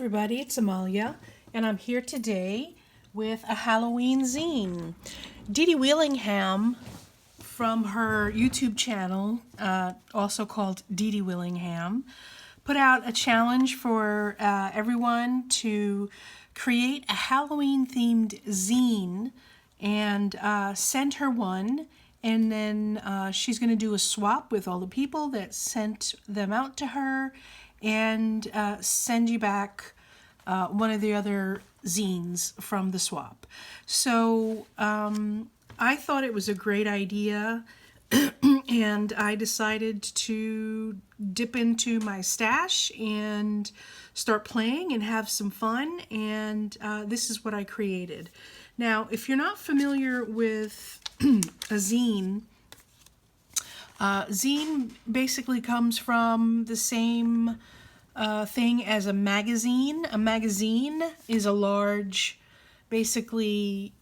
everybody, it's Amalia, and I'm here today with a Halloween zine. Dee Dee Willingham from her YouTube channel, also called Dee Dee Willingham, put out a challenge for everyone to create a Halloween-themed zine and send her one. And then she's going to do a swap with all the people that sent them out to her and send you back one of the other zines from the swap. So I thought it was a great idea and I decided to dip into my stash and start playing and have some fun, and this is what I created. Now, if you're not familiar with a zine, zine basically comes from the same thing as a magazine. A magazine is a large, basically,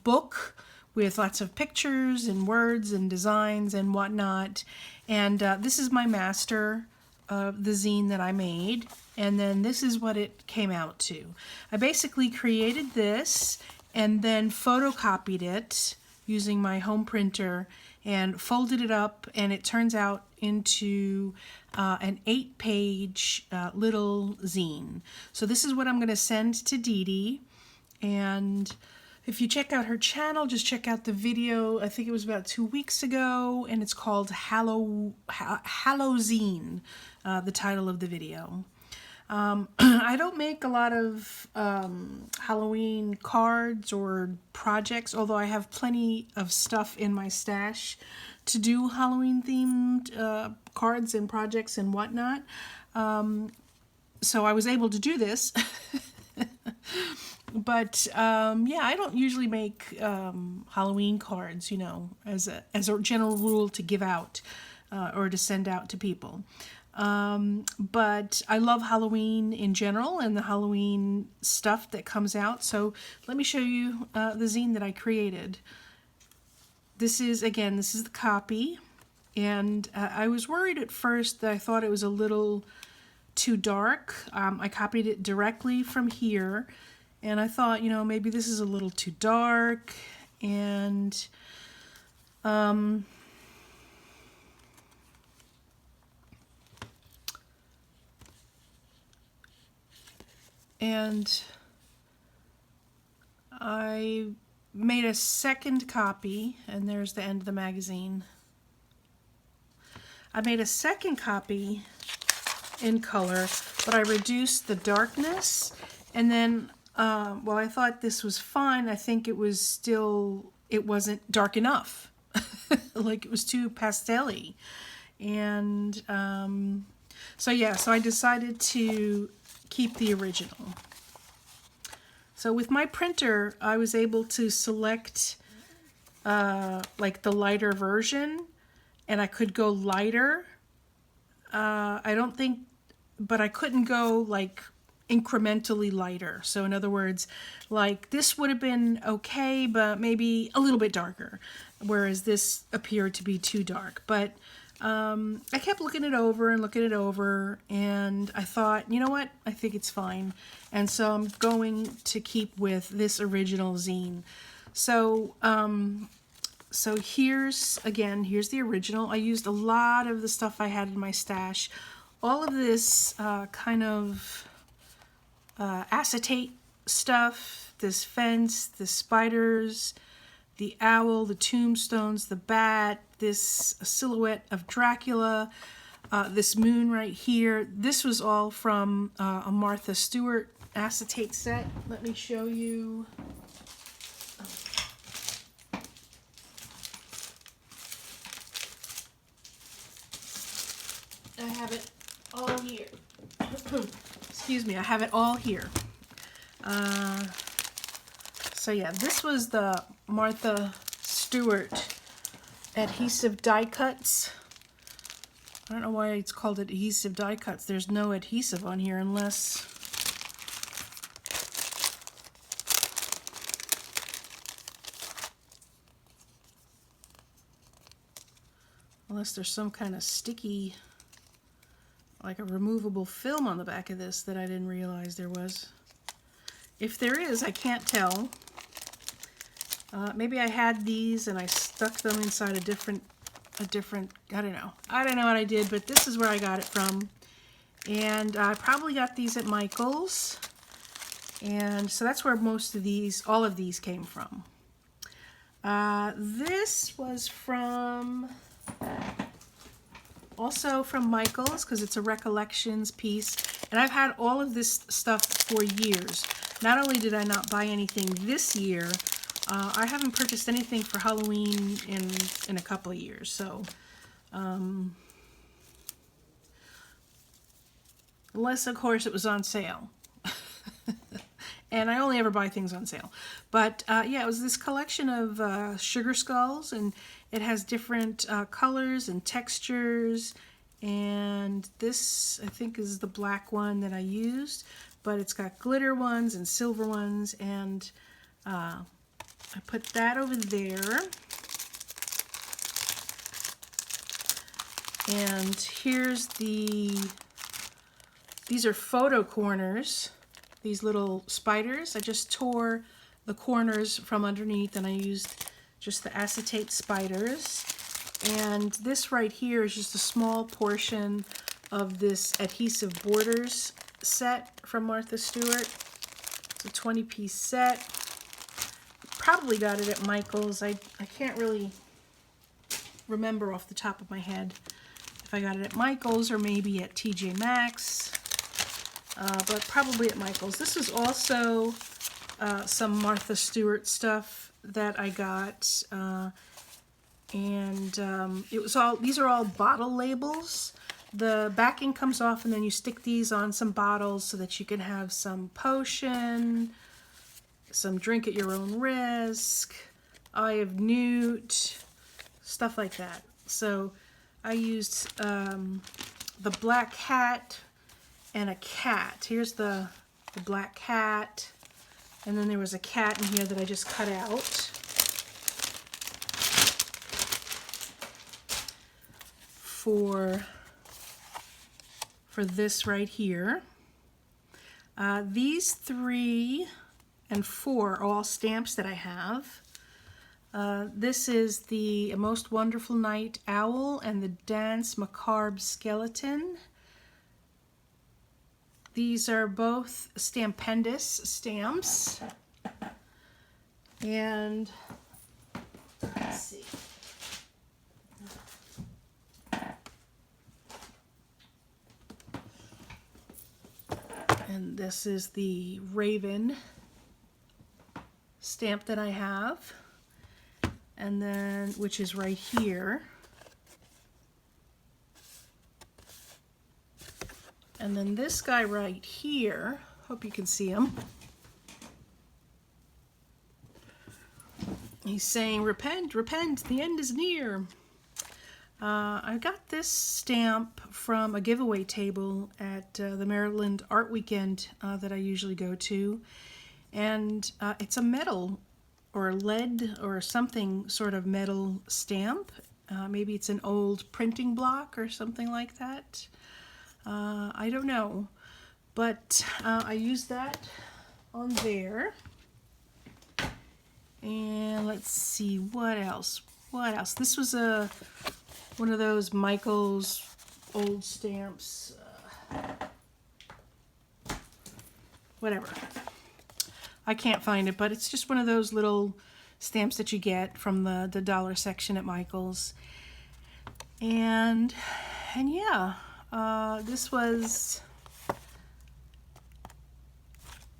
book with lots of pictures and words and designs and whatnot. And this is my master of the zine that I made. And then this is what it came out to. I basically created this and then photocopied it using my home printer and folded it up, and it turns out into an 8-page little zine. So this is what I'm going to send to Dee Dee. And if you check out her channel, just check out the video. I think it was about 2 weeks ago, and it's called Hallowzine, the title of the video. I don't make a lot of Halloween cards or projects, although I have plenty of stuff in my stash to do Halloween-themed cards and projects and whatnot. So I was able to do this. But yeah, I don't usually make Halloween cards, you know, as a general rule to give out or to send out to people. But I love Halloween in general and the Halloween stuff that comes out. So let me show you the zine that I created. This is the copy. And I was worried at first that I thought it was a little too dark. I copied it directly from here. And I thought, you know, maybe this is a little too dark. And I made a second copy, and there's the end of the magazine. I made a second copy in color, but I reduced the darkness, and then well, I thought this was fine. I think it wasn't dark enough. Like, it was too pastel-y. And so yeah, so I decided to keep the original. So with my printer, I was able to select like the lighter version, and I could go lighter. But I couldn't go like incrementally lighter. So in other words, like this would have been okay, but maybe a little bit darker, whereas this appeared to be too dark. But I kept looking it over, and I thought, you know what, I think it's fine. And so I'm going to keep with this original zine. So so here's the original. I used a lot of the stuff I had in my stash. All of this kind of acetate stuff, this fence, the spiders, the owl, the tombstones, the bat, this silhouette of Dracula, this moon right here. This was all from a Martha Stewart acetate set. Let me show you. I have it all here. Excuse me, I have it all here. So yeah, this was the Martha Stewart adhesive die cuts. I don't know why it's called adhesive die cuts. There's no adhesive on here unless there's some kind of sticky like a removable film on the back of this that I didn't realize there was. If there is, I can't tell. Maybe I had these and I stuck them inside a different, I don't know. I don't know what I did, but this is where I got it from. And I probably got these at Michael's. And so that's where most of these, all of these came from. This was from, also from Michael's, because it's a recollections piece. And I've had all of this stuff for years. Not only did I not buy anything this year, I haven't purchased anything for Halloween in a couple of years. So, unless, of course, it was on sale. And I only ever buy things on sale. But yeah, it was this collection of sugar skulls, and it has different colors and textures. And this, I think, is the black one that I used. But it's got glitter ones and silver ones. And I put that over there. And here's these are photo corners. These little spiders. I just tore the corners from underneath and I used just the acetate spiders. And this right here is just a small portion of this Adhesive Borders set from Martha Stewart. It's a 20-piece set. Probably got it at Michael's. I can't really remember off the top of my head if I got it at Michael's or maybe at TJ Maxx. But probably at Michael's. This is also some Martha Stewart stuff that I got, and it was all. These are all bottle labels. The backing comes off, and then you stick these on some bottles so that you can have some potion, some drink at your own risk, Eye of Newt, stuff like that. So I used the black hat. And a cat. Here's the black cat. And then there was a cat in here that I just cut out. For this right here. These 3 and 4 are all stamps that I have. This is the Most Wonderful Night Owl and the Dance Macabre Skeleton. These are both Stampendous stamps. And let's see. And this is the Raven stamp that I have. And then, which is right here. And then this guy right here, hope you can see him. He's saying, repent, repent, the end is near. I got this stamp from a giveaway table at the Maryland Art Weekend that I usually go to. And it's a metal or lead or something sort of metal stamp. Maybe it's an old printing block or something like that. I don't know, but I used that on there. And let's see, what else? What else? This was one of those Michael's old stamps. Whatever. I can't find it, but it's just one of those little stamps that you get from the dollar section at Michael's. And yeah. This was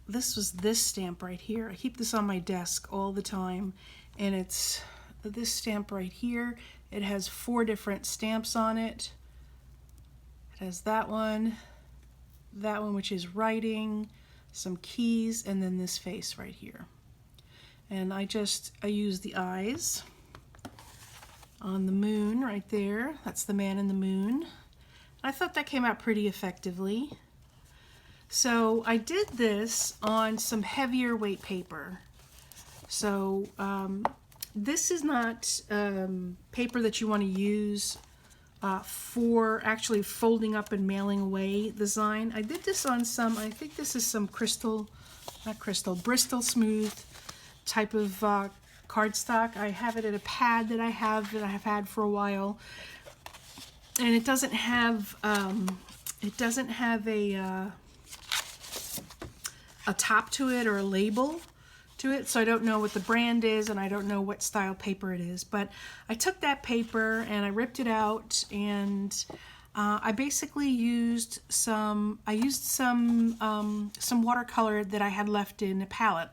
this stamp right here. I keep this on my desk all the time, and it's this stamp right here. It has 4 different stamps on it. It has that one which is writing, some keys, and then this face right here. And I use the eyes on the moon right there. That's the man in the moon. I thought that came out pretty effectively. So I did this on some heavier weight paper. So this is not paper that you want to use for actually folding up and mailing away the Zine. I did this on some, I think this is some Bristol Smooth type of cardstock. I have it in a pad that I have had for a while, and it doesn't have a top to it or a label to it, so I don't know what the brand is and I don't know what style paper it is. But I took that paper and I ripped it out, and I basically used some watercolor that I had left in a palette.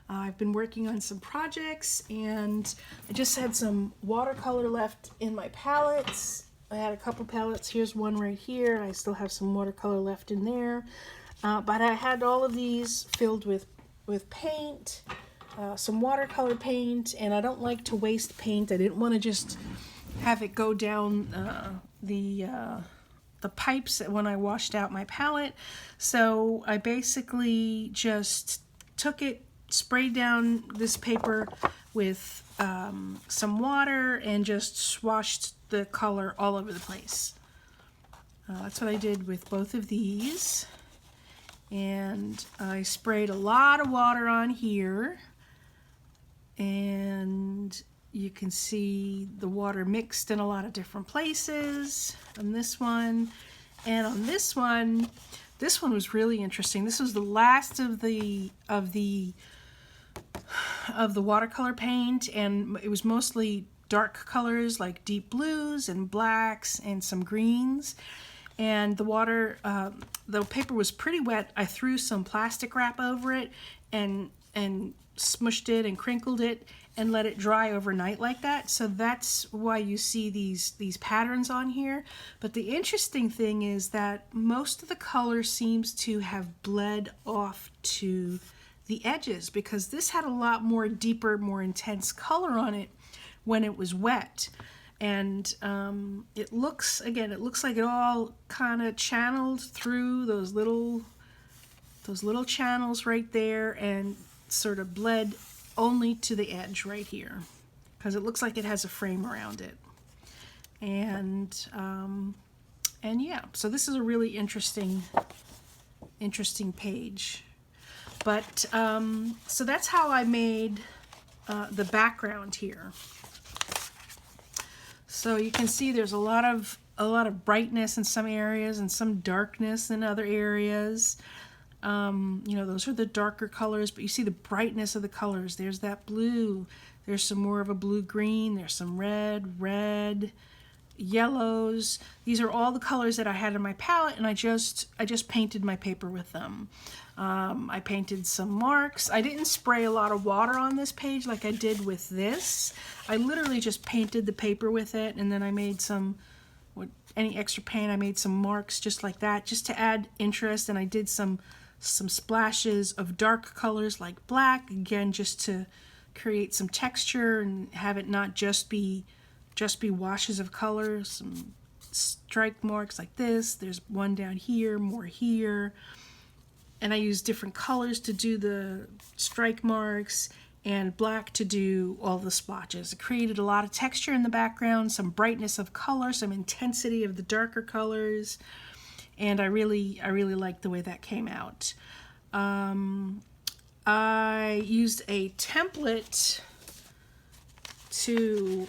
I've been working on some projects and I just had some watercolor left in my palettes. I had a couple palettes. Here's one right here. I still have some watercolor left in there. But I had all of these filled with paint, some watercolor paint, and I don't like to waste paint. I didn't want to just have it go down the pipes when I washed out my palette. So I basically just took it, sprayed down this paper with some water, and just swashed the color all over the place. That's what I did with both of these. And I sprayed a lot of water on here, and you can see the water mixed in a lot of different places on this one. And on this one was really interesting. This was the last of the watercolor paint, and it was mostly dark colors like deep blues and blacks and some greens. And the water, the paper was pretty wet. I threw some plastic wrap over it and smushed it and crinkled it and let it dry overnight like that. So that's why you see these patterns on here. But the interesting thing is that most of the color seems to have bled off to the edges, because this had a lot more deeper, more intense color on it when it was wet. And it looks like it all kind of channeled through those little channels right there, and sort of bled only to the edge right here, because it looks like it has a frame around it. And yeah, so this is a really interesting page. But so that's how I made the background here. So you can see there's a lot of brightness in some areas and some darkness in other areas. You know, those are the darker colors, but you see the brightness of the colors. There's that blue. There's some more of a blue-green. There's some red, yellows. These are all the colors that I had in my palette, and I just painted my paper with them. I painted some marks. I didn't spray a lot of water on this page like I did with this. I literally just painted the paper with it, and then I made any extra paint, I made some marks just like that, just to add interest. And I did some splashes of dark colors like black, again, just to create some texture and have it not just be washes of color. Some strike marks like this. There's one down here, more here. And I used different colors to do the strike marks, and black to do all the splotches. It created a lot of texture in the background, some brightness of color, some intensity of the darker colors, and I really liked the way that came out. I used a template to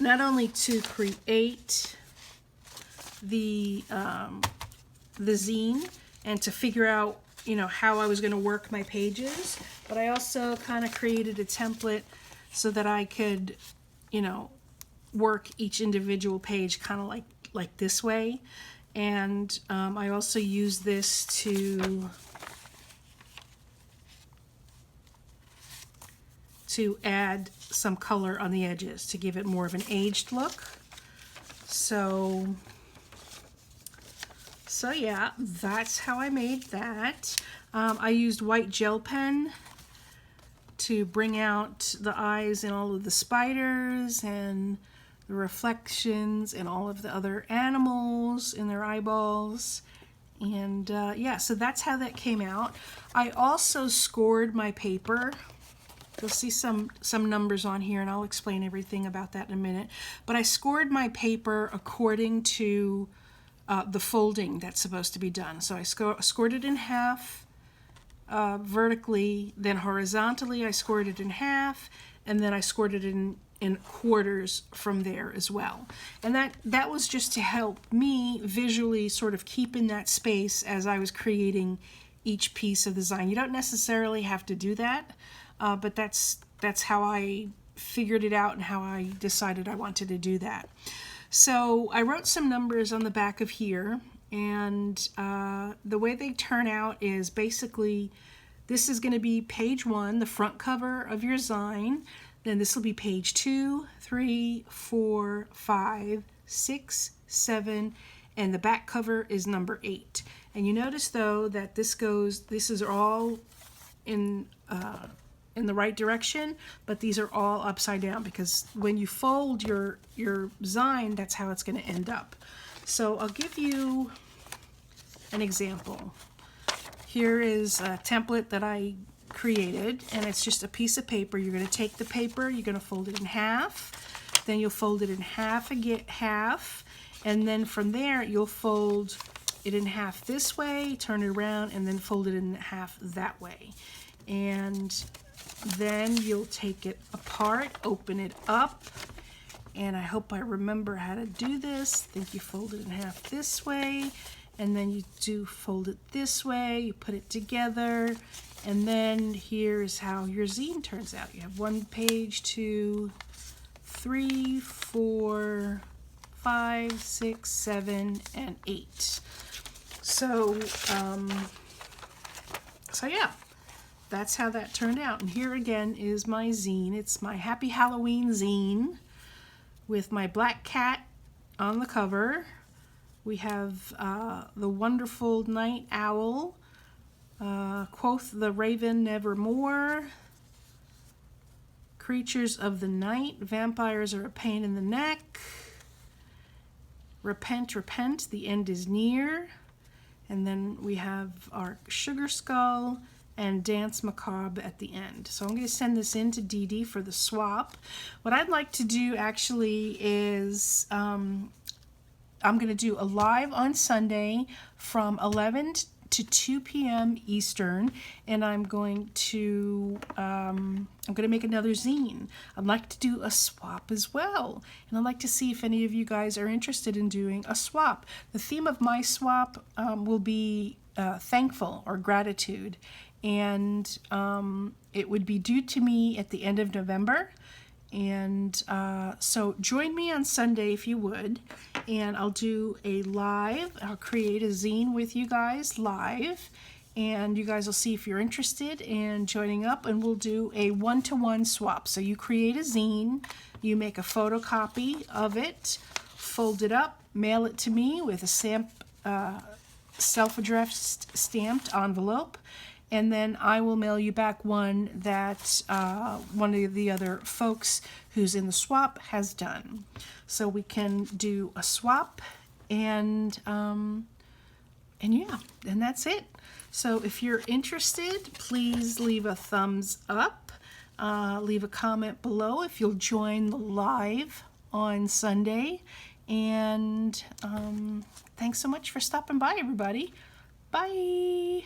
not only to create the zine and to figure out, you know, how I was going to work my pages, but I also kind of created a template so that I could, you know, work each individual page kind of like this way. And I also use this to add some color on the edges to give it more of an aged look. So yeah, that's how I made that. I used white gel pen to bring out the eyes in all of the spiders and the reflections and all of the other animals in their eyeballs. And yeah, so that's how that came out. I also scored my paper You'll see some numbers on here, and I'll explain everything about that in a minute. But I scored my paper according to the folding that's supposed to be done. So I scored it in half vertically, then horizontally I scored it in half, and then I scored it in quarters from there as well. And that was just to help me visually sort of keep in that space as I was creating each piece of the ZINE. You don't necessarily have to do that, but that's how I figured it out and how I decided I wanted to do that. So I wrote some numbers on the back of here, and the way they turn out is basically this is going to be page 1, the front cover of your ZINE. Then this will be page 2, 3, 4, 5, 6, 7, and the back cover is number 8. And you notice though that this is all in the right direction, but these are all upside down because when you fold your ZINE, that's how it's going to end up. So I'll give you an example. Here is a template that I created, and it's just a piece of paper. You're going to take the paper, you're going to fold it in half, then you'll fold it in half again, and then from there you'll fold it in half this way, turn it around, and then fold it in half that way. And then you'll take it apart, open it up, and I hope I remember how to do this. I think you fold it in half this way, and then you do fold it this way, you put it together, and then here's how your zine turns out. You have 1 page, 2, 3, 4, 5, 6, 7, and 8. So yeah, that's how that turned out. And here again is my zine. It's my Happy Halloween zine with my black cat on the cover. We have the wonderful night owl, quoth the raven nevermore, creatures of the night, vampires are a pain in the neck, repent, repent, the end is near, and then we have our sugar skull and dance macabre at the end. So I'm going to send this in to Dee Dee for the swap. What I'd like to do actually is I'm going to do a live on Sunday from 11 to 2 p.m. Eastern, and I'm going to make another zine. I'd like to do a swap as well, and I'd like to see if any of you guys are interested in doing a swap. The theme of my swap will be thankful or gratitude, and it would be due to me at the end of November. And so join me on Sunday if you would, and I'll do a live. I'll create a zine with you guys live, and you guys will see if you're interested in joining up, and we'll do a one-to-one swap. So you create a zine, you make a photocopy of it, fold it up, mail it to me with a self-addressed stamped envelope, and then I will mail you back one that one of the other folks who's in the swap has done. So we can do a swap, and yeah, and that's it. So if you're interested, please leave a thumbs up, leave a comment below if you'll join the live on Sunday, and thanks so much for stopping by, everybody. Bye.